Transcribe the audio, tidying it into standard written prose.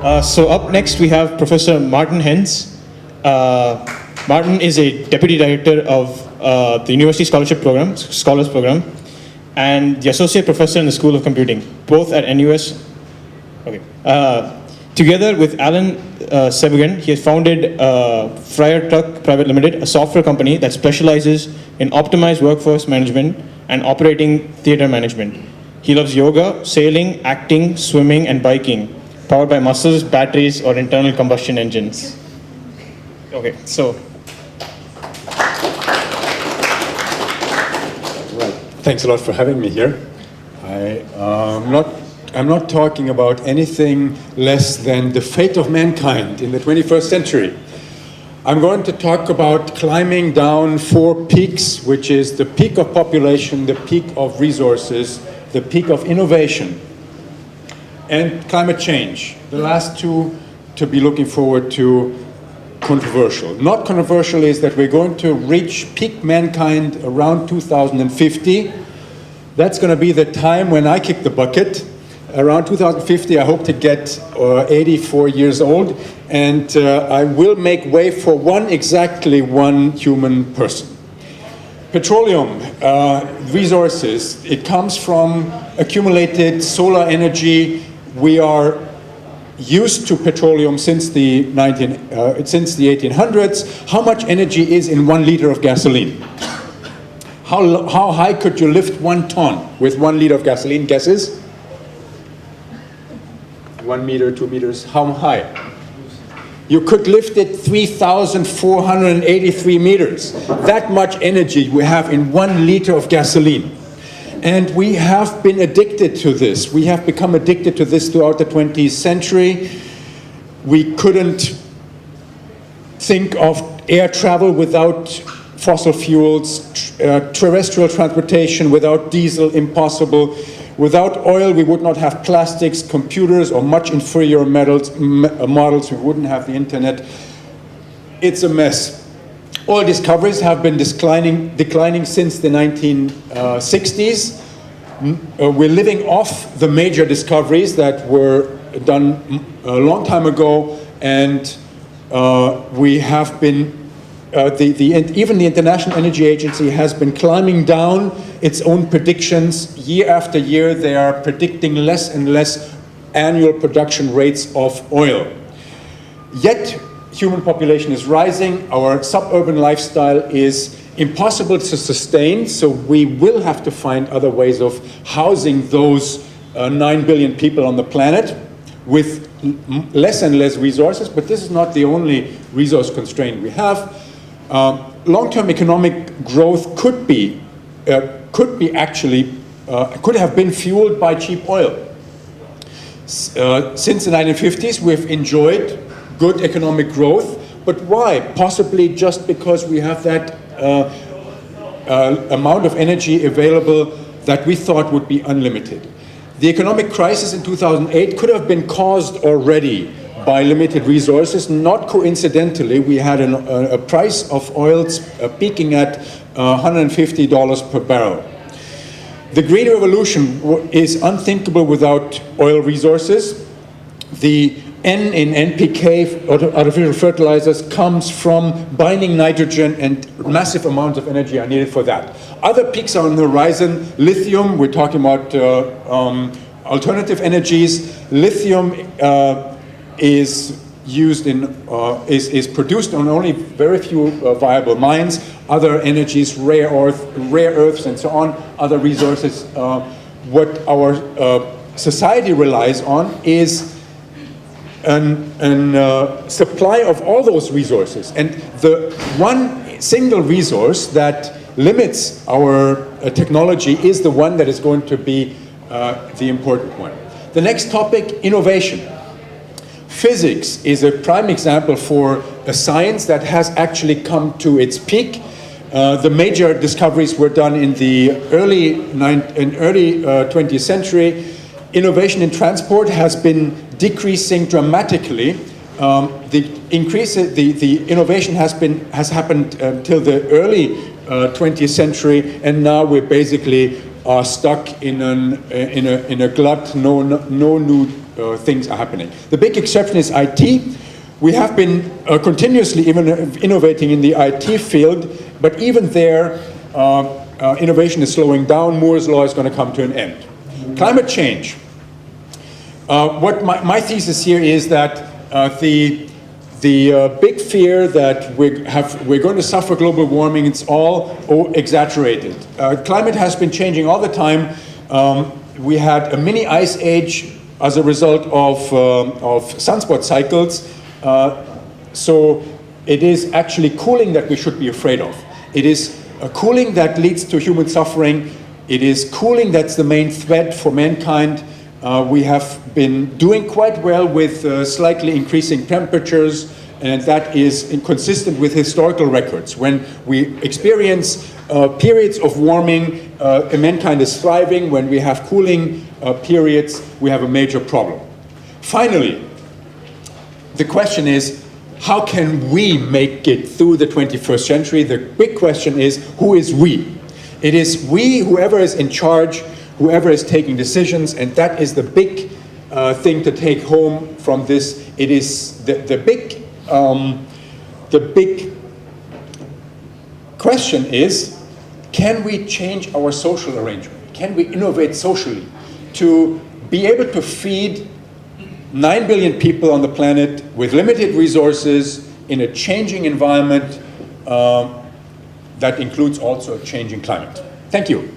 So up next we have Professor Martin Hens. Martin is a Deputy Director of the University Scholars Program, and the Associate Professor in the School of Computing, both at NUS. Okay. Together with Alan Sevugan, he has founded FriarTuck Pte Ltd, a software company that specializes in optimized workforce management and operating theater management. He loves yoga, sailing, acting, swimming, and biking, powered by muscles, batteries, or internal combustion engines. Okay, so. Right. Thanks a lot for having me here. I'm not talking about anything less than the fate of mankind in the 21st century. I'm going to talk about climbing down 4 peaks, which is the peak of population, the peak of resources, the peak of innovation, and climate change. The last 2 to be looking forward to controversial. Not controversial is that we're going to reach peak mankind around 2050. That's going to be the time when I kick the bucket. Around 2050, I hope to get 84 years old, and I will make way for exactly one human person. Petroleum resources, it comes from accumulated solar energy. We are used to petroleum since the 1800s. How much energy is in 1 liter of gasoline? How high could you lift 1 ton with 1 liter of gasoline? Guesses? 1 meter, 2 meters, how high? You could lift it 3,483 meters. That much energy we have in 1 liter of gasoline. And we have been addicted to this. We have become addicted to this throughout the 20th century. We couldn't think of air travel without fossil fuels, terrestrial transportation without diesel, impossible. Without oil, we would not have plastics, computers, or much inferior models. We wouldn't have the internet. It's a mess. Oil discoveries have been declining since the 1960s. We're living off the major discoveries that were done a long time ago, and we have been even the International Energy Agency has been climbing down its own predictions. Year after year, they are predicting less and less annual production rates of oil. Yet, human population is rising. Our suburban lifestyle is impossible to sustain, so we will have to find other ways of housing those 9 billion people on the planet with less and less resources, but this is not the only resource constraint we have. Long-term economic growth could have been fueled by cheap oil. Since the 1950s, we've enjoyed good economic growth, but why? Possibly just because we have that amount of energy available that we thought would be unlimited. The economic crisis in 2008 could have been caused already by limited resources. Not coincidentally, we had a price of oil peaking at $150 per barrel. The Green Revolution is unthinkable without oil resources. The N in NPK, artificial fertilizers, comes from binding nitrogen, and massive amounts of energy are needed for that. Other peaks are on the horizon. Lithium, we're talking about alternative energies. Lithium is produced on only very few viable mines. Other energies, rare earths, and so on, other resources. What our society relies on is a supply of all those resources. And the one single resource that limits our technology is the one that is going to be the important one. The next topic, innovation. Physics is a prime example for a science that has actually come to its peak. The major discoveries were done in the early 20th century. Innovation in transport has been decreasing dramatically. The innovation has happened until the early 20th century, and now we're basically stuck in a glut. No new things are happening. The big exception is IT. We have been continuously innovating in the IT field, but even there, innovation is slowing down. Moore's law is going to come to an end. Climate change. What my thesis here is that the big fear that we're going to suffer global warming, it's all exaggerated. Climate has been changing all the time. We had a mini ice age as a result of sunspot cycles. So it is actually cooling that we should be afraid of. It is a cooling that leads to human suffering. It is cooling that's the main threat for mankind. We have been doing quite well with slightly increasing temperatures, and that is inconsistent with historical records. When we experience periods of warming, mankind is thriving. When we have cooling periods, we have a major problem. Finally, the question is, how can we make it through the 21st century? The big question is, who is we? It is we, whoever is in charge, whoever is taking decisions, and that is the big thing to take home from this. It is the big question is, can we change our social arrangement? Can we innovate socially to be able to feed 9 billion people on the planet with limited resources in a changing environment that includes also a changing climate? Thank you.